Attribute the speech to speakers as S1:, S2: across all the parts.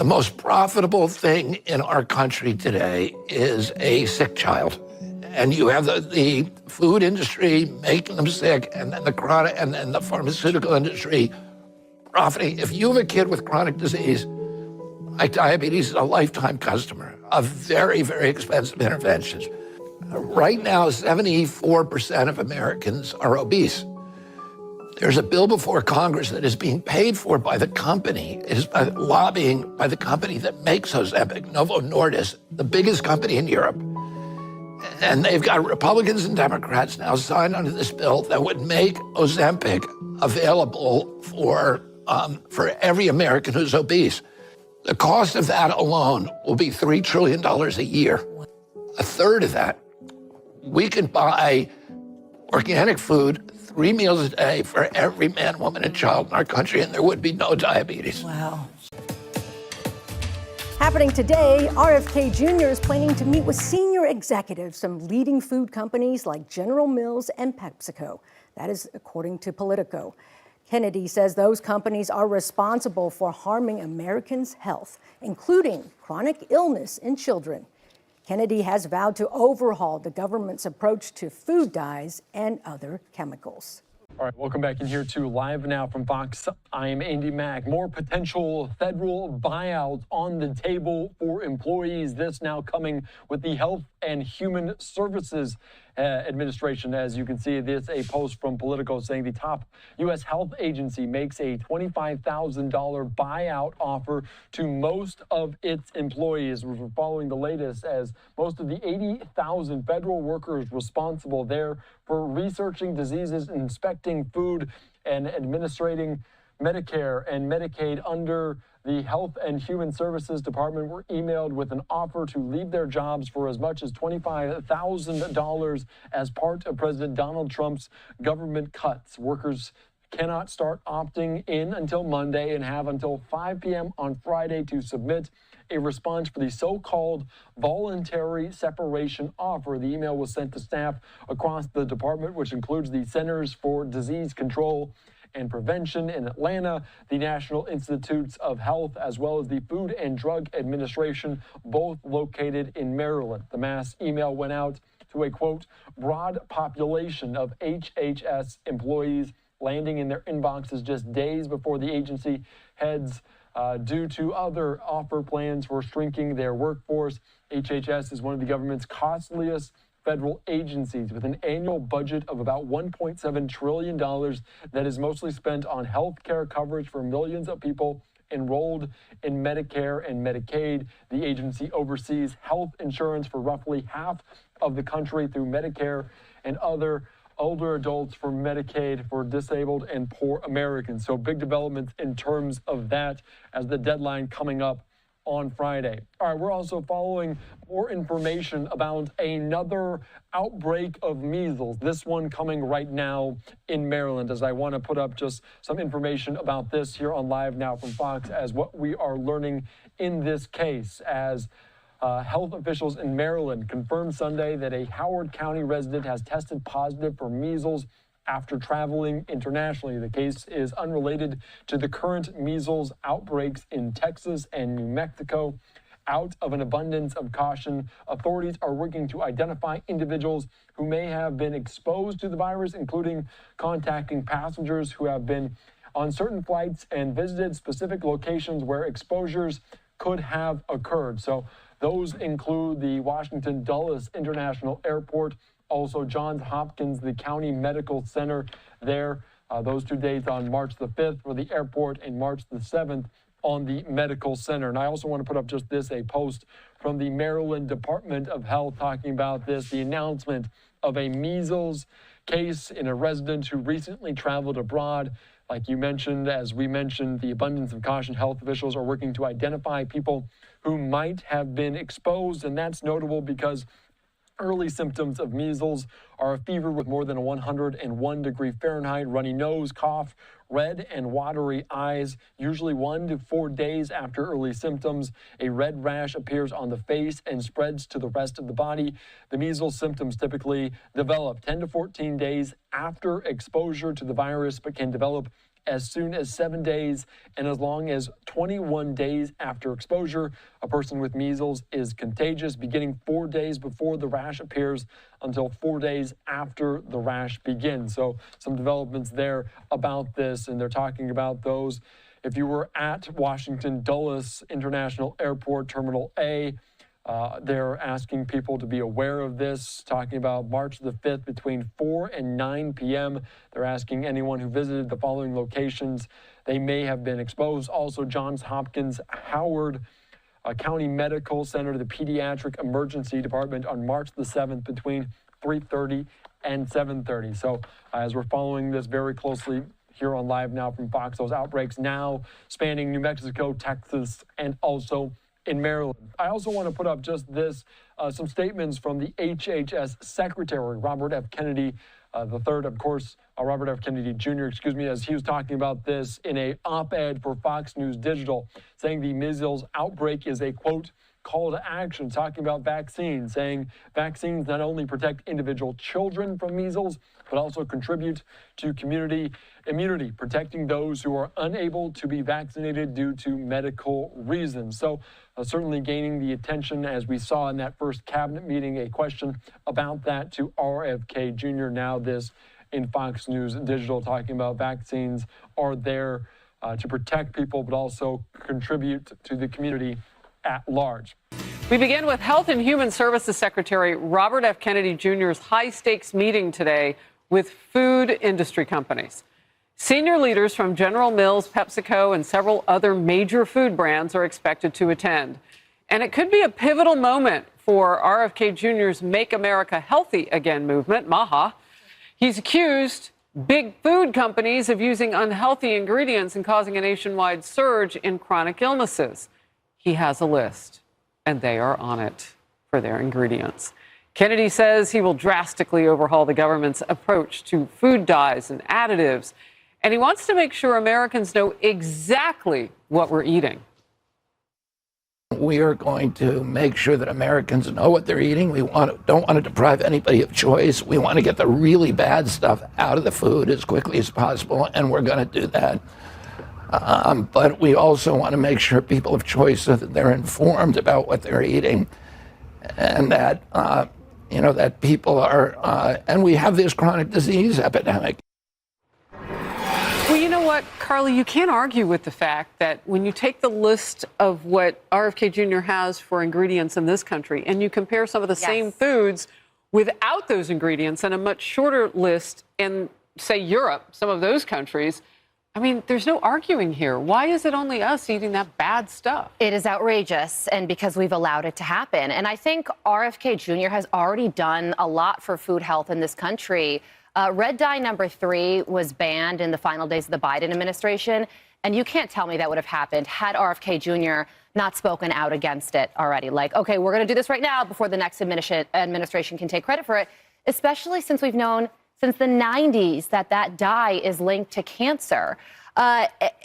S1: The most profitable thing in our country today is a sick child. And you have the food industry making them sick, and then the chronic, and then the pharmaceutical industry profiting. If you have a kid with chronic disease, like diabetes is a lifetime customer of very, very expensive interventions. Right now, 74% of Americans are obese. There's a bill before Congress that is being paid for by the company. It is lobbying by the company that makes Ozempic, Novo Nordisk, the biggest company in Europe. And they've got Republicans and Democrats now signed onto this bill that would make Ozempic available for every American who's obese. The cost of that alone will be $3 trillion a year. A third of that, we can buy organic food 3 meals a day for every man, woman, and child in our country, and there would be no diabetes.
S2: Wow. Happening today, RFK Jr. is planning to meet with senior executives from leading food companies like General Mills and PepsiCo. That is according to Politico. Kennedy says those companies are responsible for harming Americans' health, including chronic illness in children. Kennedy has vowed to overhaul the government's approach to food dyes and other chemicals.
S3: All right, welcome back in here to Live Now from Fox. I'm Andy Mack. More potential federal buyouts on the table for employees. This now coming with the Health and Human Services Administration. As you can see, this a post from Politico saying the top U.S. health agency makes a $25,000 buyout offer to most of its employees. We're following the latest as most of the 80,000 federal workers responsible there for researching diseases, inspecting food, and administrating Medicare and Medicaid under the Health and Human Services Department were emailed with an offer to leave their jobs for as much as $25,000 as part of President Donald Trump's government cuts. Workers cannot start opting in until Monday and have until 5 p.m. on Friday to submit a response for the so-called voluntary separation offer. The email was sent to staff across the department, which includes the Centers for Disease Control and Prevention in Atlanta, the National Institutes of Health, as well as the Food and Drug Administration, both located in Maryland. The mass email went out to a, quote, broad population of HHS employees, landing in their inboxes just days before the agency heads due to other offer plans for shrinking their workforce. HHS is one of the government's costliest federal agencies with an annual budget of about $1.7 trillion that is mostly spent on health care coverage for millions of people enrolled in Medicare and Medicaid. The agency oversees health insurance for roughly half of the country through Medicare and other older adults for Medicaid for disabled and poor Americans. So big developments in terms of that as the deadline coming up on Friday. All right, we're also following more information about another outbreak of measles, this one coming right now in Maryland, as I want to put up just some information about this here on Live Now from Fox as what we are learning in this case as health officials in Maryland confirmed Sunday that a Howard County resident has tested positive for measles after traveling internationally. The case is unrelated to the current measles outbreaks in Texas and New Mexico. Out of an abundance of caution, authorities are working to identify individuals who may have been exposed to the virus, including contacting passengers who have been on certain flights and visited specific locations where exposures could have occurred. So those include the Washington Dulles International Airport, also Johns Hopkins, the county medical center there. Those 2 days on March the 5th for the airport and March the 7th on the medical center. And I also want to put up just this, a post from the Maryland Department of Health talking about this, the announcement of a measles case in a resident who recently traveled abroad. Like you mentioned, as we mentioned, the abundance of caution, health officials are working to identify people who might have been exposed. And that's notable because early symptoms of measles are a fever with more than 101 degree Fahrenheit, runny nose, cough, red and watery eyes. Usually 1 to 4 days after early symptoms, a red rash appears on the face and spreads to the rest of the body. The measles symptoms typically develop 10 to 14 days after exposure to the virus, but can develop as soon as 7 days and as long as 21 days after exposure. A person with measles is contagious beginning 4 days before the rash appears until 4 days after the rash begins. So some developments there about this, and they're talking about those. If you were at Washington Dulles International Airport Terminal A, they're asking people to be aware of this, talking about March the 5th between 4 and 9 p.m. They're asking anyone who visited the following locations, they may have been exposed. Also, Johns Hopkins Howard County Medical Center, the Pediatric Emergency Department on March the 7th between 3:30 and 7:30. So as we're following this very closely here on Live Now from Fox, those outbreaks now spanning New Mexico, Texas, and also in Maryland. I also want to put up just this, some statements from the HHS Secretary, Robert F. Kennedy III, of course, Robert F. Kennedy Jr., as he was talking about this in a op-ed for Fox News Digital, saying the measles outbreak is a, quote, call to action, talking about vaccines, saying vaccines not only protect individual children from measles, but also contribute to community immunity, protecting those who are unable to be vaccinated due to medical reasons. So certainly gaining the attention, as we saw in that first cabinet meeting, a question about that to RFK Jr. Now this in Fox News Digital, talking about vaccines are there to protect people, but also contribute to the community at large.
S4: We begin with Health and Human Services Secretary Robert F. Kennedy Jr.'s high-stakes meeting today with food industry companies. Senior leaders from General Mills, PepsiCo, and several other major food brands are expected to attend. And it could be a pivotal moment for RFK Jr.'s Make America Healthy Again movement, MAHA. He's accused big food companies of using unhealthy ingredients and causing a nationwide surge in chronic illnesses. He has a list, and they are on it for their ingredients. Kennedy says he will drastically overhaul the government's approach to food dyes and additives, and he wants to make sure Americans know exactly what we're eating.
S1: We are going to make sure that Americans know what they're eating. We don't want to deprive anybody of choice. We want to get the really bad stuff out of the food as quickly as possible, and we're going to do that. But we also want to make sure people have choice so that they're informed about what they're eating, and that, that people are, and we have this chronic disease epidemic.
S4: Well, you know what, Carly, you can't argue with the fact that when you take the list of what RFK Jr. has for ingredients in this country and you compare some of the same foods without those ingredients and a much shorter list in, say, Europe, some of those countries, I mean, there's no arguing here. Why is it only us eating that bad stuff?
S5: It is outrageous, and because we've allowed it to happen. And I think RFK Jr. has already done a lot for food health in this country. Red dye number 3 was banned in the final days of the Biden administration, and you can't tell me that would have happened had RFK Jr. not spoken out against it already. Like, okay, we're going to do this right now before the next administration can take credit for it, especially since we've known since the 90s that dye is linked to cancer.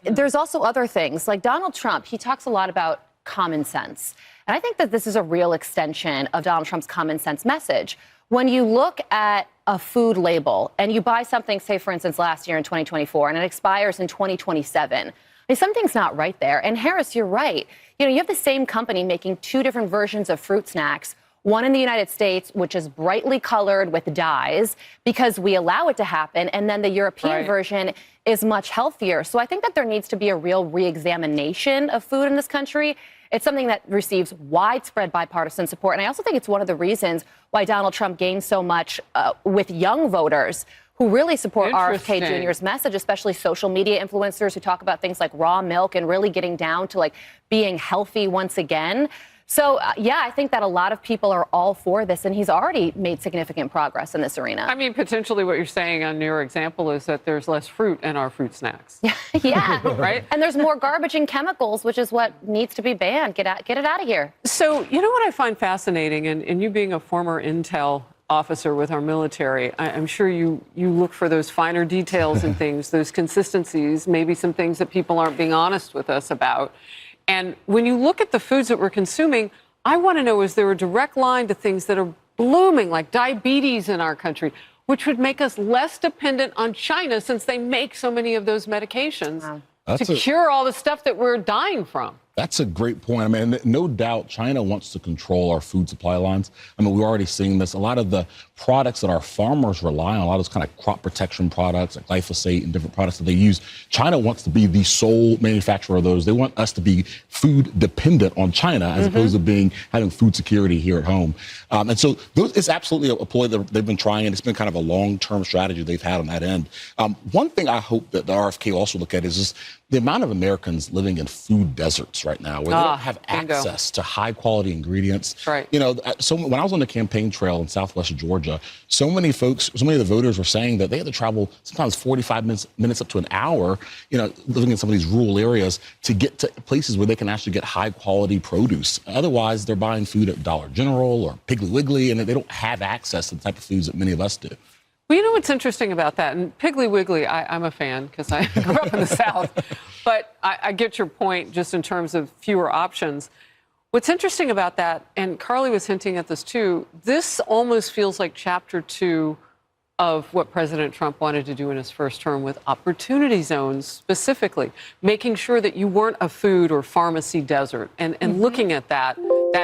S5: There's also other things, like Donald Trump. He talks a lot about common sense. And I think that this is a real extension of Donald Trump's common sense message. When you look at a food label and you buy something, say, for instance, last year in 2024, and it expires in 2027, I mean, something's not right there. And Harris, you're right. You have the same company making 2 different versions of fruit snacks. One in the United States, which is brightly colored with dyes because we allow it to happen. And then the European version is much healthier. So I think that there needs to be a real reexamination of food in this country. It's something that receives widespread bipartisan support. And I also think it's one of the reasons why Donald Trump gained so much with young voters who really support RFK Jr.'s message, especially social media influencers who talk about things like raw milk and really getting down to like being healthy once again. So, yeah, I think that a lot of people are all for this, and he's already made significant progress in this arena.
S4: I mean, potentially what you're saying on your example is that there's less fruit in our fruit snacks.
S5: Yeah.
S4: Right?
S5: And there's more garbage and chemicals, which is what needs to be banned. Get it out of here.
S4: So, you know what I find fascinating, and you being a former intel officer with our military, I'm sure you look for those finer details and things, those consistencies, maybe some things that people aren't being honest with us about. And when you look at the foods that we're consuming, I want to know, is there a direct line to things that are blooming, like diabetes in our country? which would make us less dependent on China since they make so many of those medications to cure all the stuff that we're dying from.
S6: That's a great point. I mean, no doubt China wants to control our food supply lines. I mean, we're already seeing this. A lot of the products that our farmers rely on, a lot of those kind of crop protection products like glyphosate and different products that they use, China wants to be the sole manufacturer of those. They want us to be food dependent on China as opposed to having food security here at home. And so it's absolutely a ploy that they've been trying, and it's been kind of a long-term strategy they've had on that end. One thing I hope that the RFK also look at is just the amount of Americans living in food deserts right now where they don't have access to high-quality ingredients.
S4: That's right.
S6: You know, so when I was on the campaign trail in Southwest Georgia, so many of the voters were saying that they had to travel sometimes 45 minutes up to an hour, you know, living in some of these rural areas to get to places where they can actually get high-quality produce. Otherwise, they're buying food at Dollar General or Piggly Wiggly, and they don't have access to the type of foods that many of us do.
S4: Well, you know what's interesting about that? And Piggly Wiggly, I'm a fan because I grew up in the South. But I get your point just in terms of fewer options. What's interesting about that, and Carly was hinting at this too, this almost feels like chapter 2 of what President Trump wanted to do in his first term with opportunity zones specifically, making sure that you weren't a food or pharmacy desert and looking at that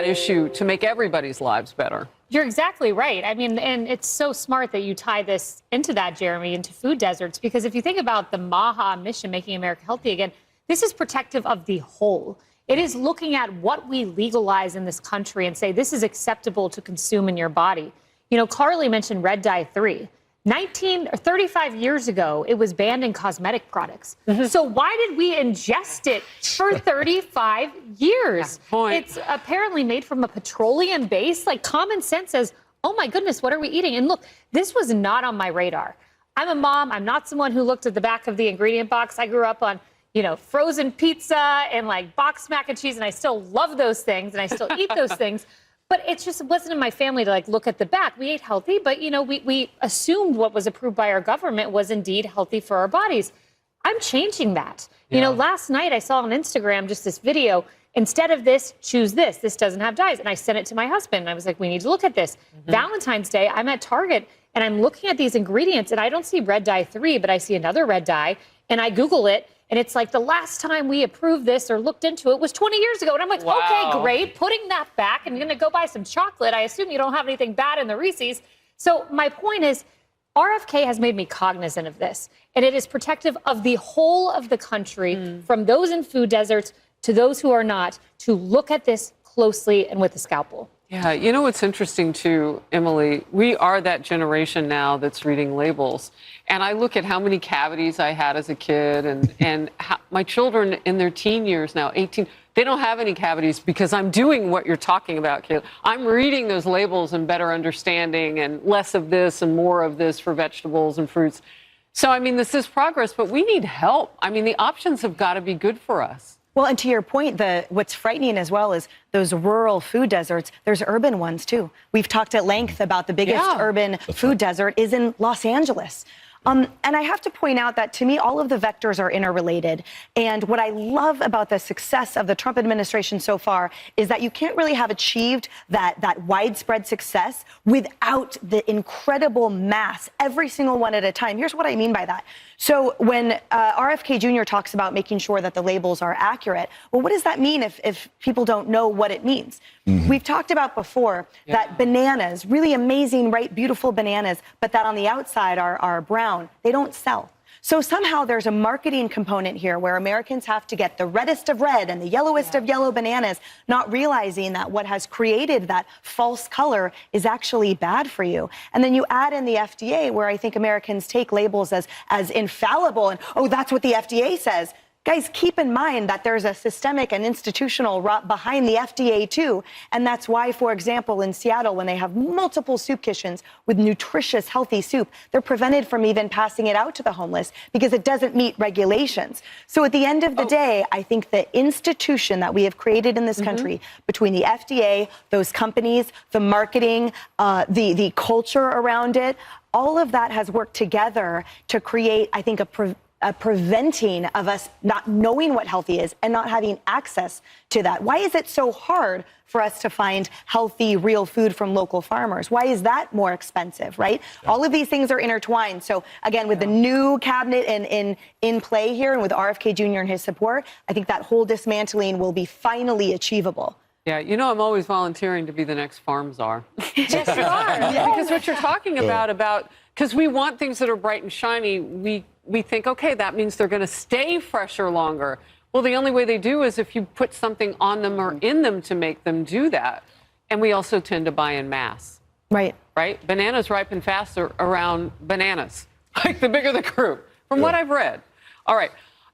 S4: issue to make everybody's lives better.
S7: You're exactly right. I mean, and it's so smart that you tie this into that, Jeremy, into food deserts, because if you think about the MAHA mission, Making America Healthy Again, this is protective of the whole. It is looking at what we legalize in this country and say this is acceptable to consume in your body. You know, Carly mentioned red dye 3. 35 years ago, it was banned in cosmetic products. So why did we ingest it for 35 years? It's apparently made from a petroleum base. Like, common sense says, oh my goodness, what are we eating? And look, this was not on my radar. I'm a mom. I'm not someone who looked at the back of the ingredient box. I grew up on, you know, frozen pizza and like boxed mac and cheese, and I still love those things and I still eat those things. But it just wasn't in my family to like look at the back. We ate healthy, but you know, we assumed what was approved by our government was indeed healthy for our bodies. I'm changing that. You know, last night I saw on Instagram just this video. Instead of this, choose this. This doesn't have dyes. And I sent it to my husband. And I was like, we need to look at this. Valentine's Day, I'm at Target and I'm looking at these ingredients and I don't see red dye 3, but I see another red dye and I Google it. And it's like the last time we approved this or looked into it was 20 years ago. And I'm like, okay, great. Putting that back and going to go buy some chocolate. I assume you don't have anything bad in the Reese's. So my point is, RFK has made me cognizant of this. And it is protective of the whole of the country, from those in food deserts to those who are not, to look at this closely and with a scalpel.
S4: Yeah, you know what's interesting too, Emily? We are that generation now that's reading labels. And I look at how many cavities I had as a kid and how, my children in their teen years now, 18, they don't have any cavities because I'm doing what you're talking about, Kayla. I'm reading those labels and better understanding and less of this and more of this for vegetables and fruits. So, I mean, this is progress, but we need help. I mean, the options have got to be good for us.
S8: Well, and to your point, what's frightening as well is those rural food deserts. There's urban ones, too. We've talked at length about the biggest urban food desert is in Los Angeles. And I have to point out that, to me, all of the vectors are interrelated. And what I love about the success of the Trump administration so far is that you can't really have achieved that widespread success without the incredible mass, every single one at a time. Here's what I mean by that. So when RFK Jr. talks about making sure that the labels are accurate, well, what does that mean if people don't know what it means? We've talked about before that bananas, really amazing, right, beautiful bananas, but that on the outside are brown. They don't sell. So somehow there's a marketing component here where Americans have to get the reddest of red and the yellowest of yellow bananas, not realizing that what has created that false color is actually bad for you. And then you add in the FDA, where I think Americans take labels as infallible and, oh, that's what the FDA says. Guys, keep in mind that there's a systemic and institutional rot behind the FDA, too. And that's why, for example, in Seattle, when they have multiple soup kitchens with nutritious, healthy soup, they're prevented from even passing it out to the homeless because it doesn't meet regulations. So at the end of the day, I think the institution that we have created in this country, between the FDA, those companies, the marketing, the culture around it, all of that has worked together to create, I think, preventing of us not knowing what healthy is and not having access to that? Why is it so hard for us to find healthy, real food from local farmers? Why is that more expensive, right? Yeah. All of these things are intertwined. So again, with the new cabinet in play here and with RFK Jr. and his support, I think that whole dismantling will be finally achievable.
S4: Yeah, you know, I'm always volunteering to be the next farm czar.
S8: Yes, you are.
S4: Yeah. Because what you're talking about, because we want things that are bright and shiny, we think, okay, that means they're going to stay fresher longer. Well, the only way they do is if you put something on them or in them to make them do that. And we also tend to buy en masse.
S8: Right.
S4: Right? Bananas ripen faster around bananas. Like the bigger the group, from what I've read. All right.